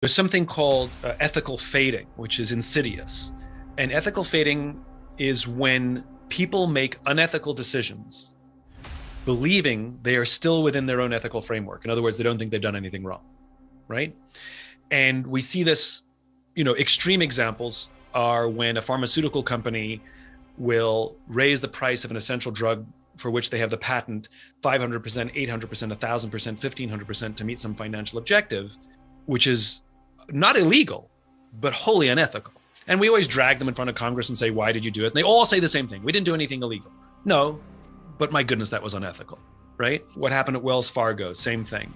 There's something called ethical fading, which is insidious. And ethical fading is when people make unethical decisions, believing they are still within their own ethical framework. In other words, they don't think they've done anything wrong, right? And we see this, extreme examples are when a pharmaceutical company will raise the price of an essential drug for which they have the patent 500%, 800%, 1,000%, 1,500% to meet some financial objective, which is not illegal, but wholly unethical. And we always drag them in front of Congress and say, why did you do it? And they all say the same thing. We didn't do anything illegal. No, but my goodness, that was unethical, right? What happened at Wells Fargo, same thing.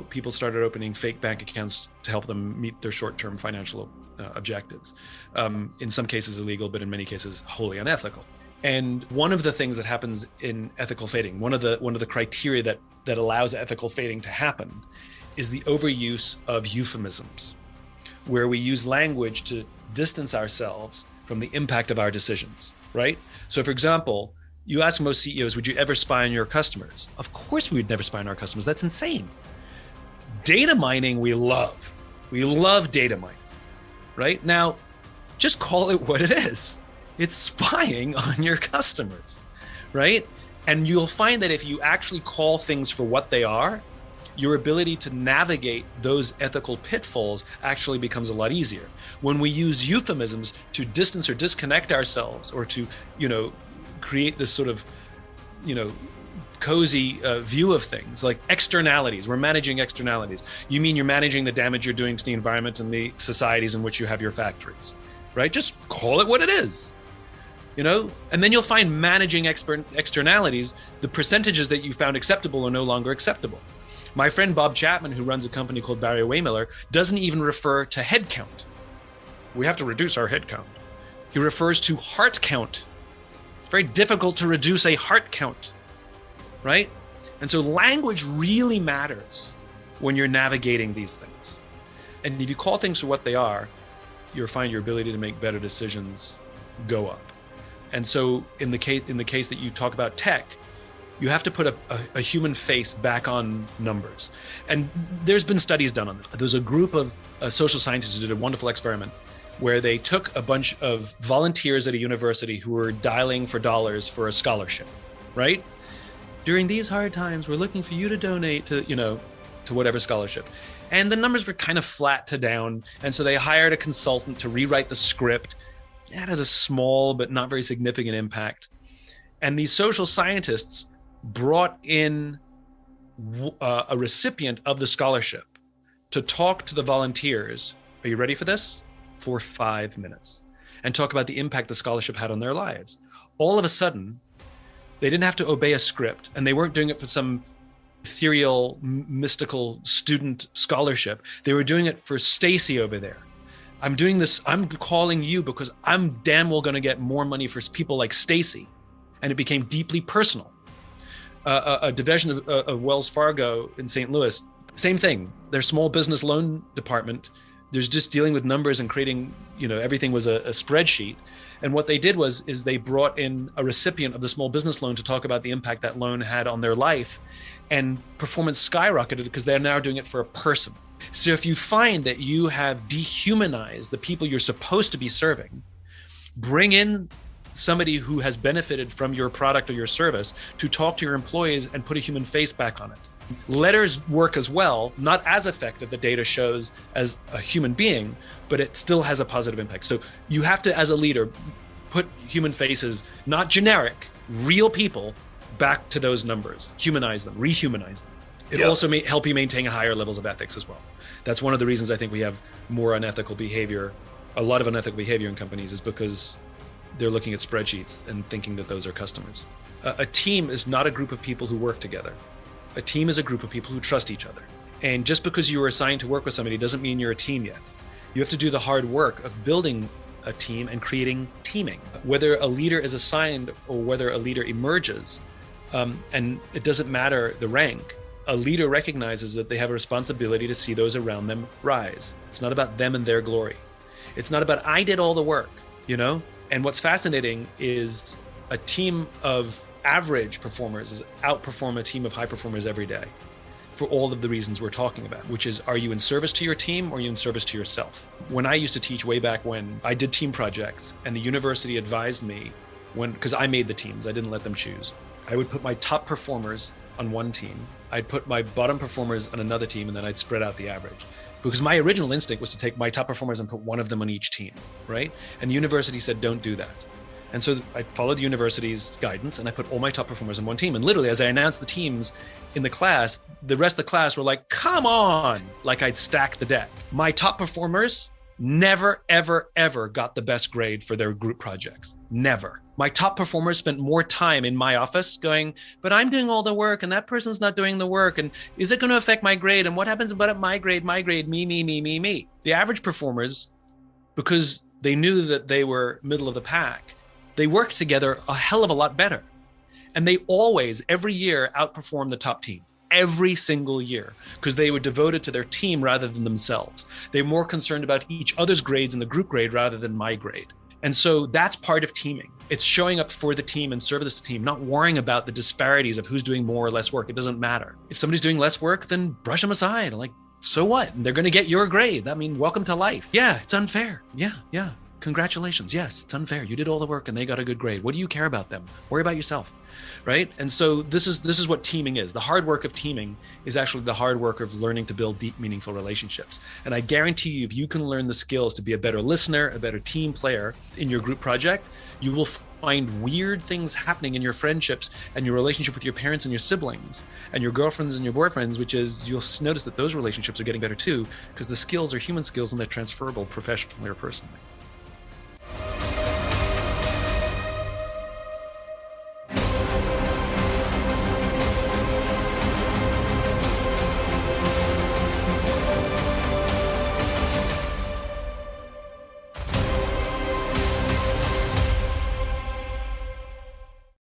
People started opening fake bank accounts to help them meet their short-term financial objectives. In some cases illegal, but in many cases wholly unethical. And one of the things that happens in ethical fading, one of the criteria that allows ethical fading to happen is the overuse of euphemisms, where we use language to distance ourselves from the impact of our decisions, right? So for example, you ask most CEOs, would you ever spy on your customers? Of course we would never spy on our customers. That's insane. Data mining, we love. We love data mining, right? Now, just call it what it is. It's spying on your customers, right? And you'll find that if you actually call things for what they are, your ability to navigate those ethical pitfalls actually becomes a lot easier. When we use euphemisms to distance or disconnect ourselves, or to, create this sort of, cozy view of things, like externalities. We're managing externalities. You mean you're managing the damage you're doing to the environment and the societies in which you have your factories, right? Just call it what it is. And then you'll find managing externalities, the percentages that you found acceptable are no longer acceptable. My friend Bob Chapman, who runs a company called Barry Waymiller, doesn't even refer to head count. We have to reduce our head count. He refers to heart count. It's very difficult to reduce a heart count, right? And so language really matters when you're navigating these things. And if you call things for what they are, you'll find your ability to make better decisions go up. And so in the case that you talk about tech, you have to put a human face back on numbers. And there's been studies done on this. There's a group of social scientists who did a wonderful experiment where they took a bunch of volunteers at a university who were dialing for dollars for a scholarship, right? During these hard times, we're looking for you to donate to whatever scholarship. And the numbers were kind of flat to down. And so they hired a consultant to rewrite the script. It had a small but not very significant impact. And these social scientists brought in a recipient of the scholarship to talk to the volunteers. Are you ready for this? For 5 minutes, and talk about the impact the scholarship had on their lives. All of a sudden, they didn't have to obey a script, and they weren't doing it for some ethereal, mystical student scholarship. They were doing it for Stacy over there. I'm doing this, I'm calling you because I'm damn well going to get more money for people like Stacy. And it became deeply personal. A division of Wells Fargo in St. Louis, same thing. Their small business loan department, there's just dealing with numbers and creating, everything was a spreadsheet. And what they did is they brought in a recipient of the small business loan to talk about the impact that loan had on their life, and performance skyrocketed because they're now doing it for a person. So if you find that you have dehumanized the people you're supposed to be serving, bring in somebody who has benefited from your product or your service to talk to your employees and put a human face back on it. Letters work as well, not as effective, the data shows, as a human being, but it still has a positive impact. So you have to, as a leader, put human faces, not generic, real people, back to those numbers, humanize them, rehumanize them. It also may help you maintain higher levels of ethics as well. That's one of the reasons I think we have more unethical behavior, a lot of unethical behavior in companies, is because they're looking at spreadsheets and thinking that those are customers. A team is not a group of people who work together. A team is a group of people who trust each other. And just because you were assigned to work with somebody doesn't mean you're a team yet. You have to do the hard work of building a team and creating teaming. Whether a leader is assigned or whether a leader emerges, and it doesn't matter the rank, a leader recognizes that they have a responsibility to see those around them rise. It's not about them and their glory. It's not about, I did all the work, And what's fascinating is a team of average performers is outperform a team of high performers every day. for all of the reasons we're talking about, which is, are you in service to your team or are you in service to yourself? When I used to teach way back when, I did team projects and the university advised me because I made the teams, I didn't let them choose. I would put my top performers on one team. I'd put my bottom performers on another team, and then I'd spread out the average. Because my original instinct was to take my top performers and put one of them on each team, right? And the university said, don't do that. And so I followed the university's guidance and I put all my top performers on one team. And literally, as I announced the teams in the class, the rest of the class were like, come on, like I'd stacked the deck. My top performers never, ever, ever got the best grade for their group projects. Never. My top performers spent more time in my office going, but I'm doing all the work and that person's not doing the work. And is it going to affect my grade? And what happens about my grade, me? The average performers, because they knew that they were middle of the pack, they worked together a hell of a lot better. And they always, every year, outperformed the top team. Every single year, because they were devoted to their team rather than themselves. They were more concerned about each other's grades and the group grade rather than my grade. And so that's part of teaming. It's showing up for the team and service to the team, not worrying about the disparities of who's doing more or less work. It doesn't matter. If somebody's doing less work, then brush them aside. Like, so what? They're going to get your grade. I mean, welcome to life. Yeah, it's unfair. Yeah. Congratulations. Yes, it's unfair. You did all the work and they got a good grade. What do you care about them? Worry about yourself, right? And so this is what teaming is. The hard work of teaming is actually the hard work of learning to build deep, meaningful relationships. And I guarantee you, if you can learn the skills to be a better listener, a better team player in your group project, you will find weird things happening in your friendships and your relationship with your parents and your siblings and your girlfriends and your boyfriends, which is, you'll notice that those relationships are getting better too, because the skills are human skills and they're transferable professionally or personally.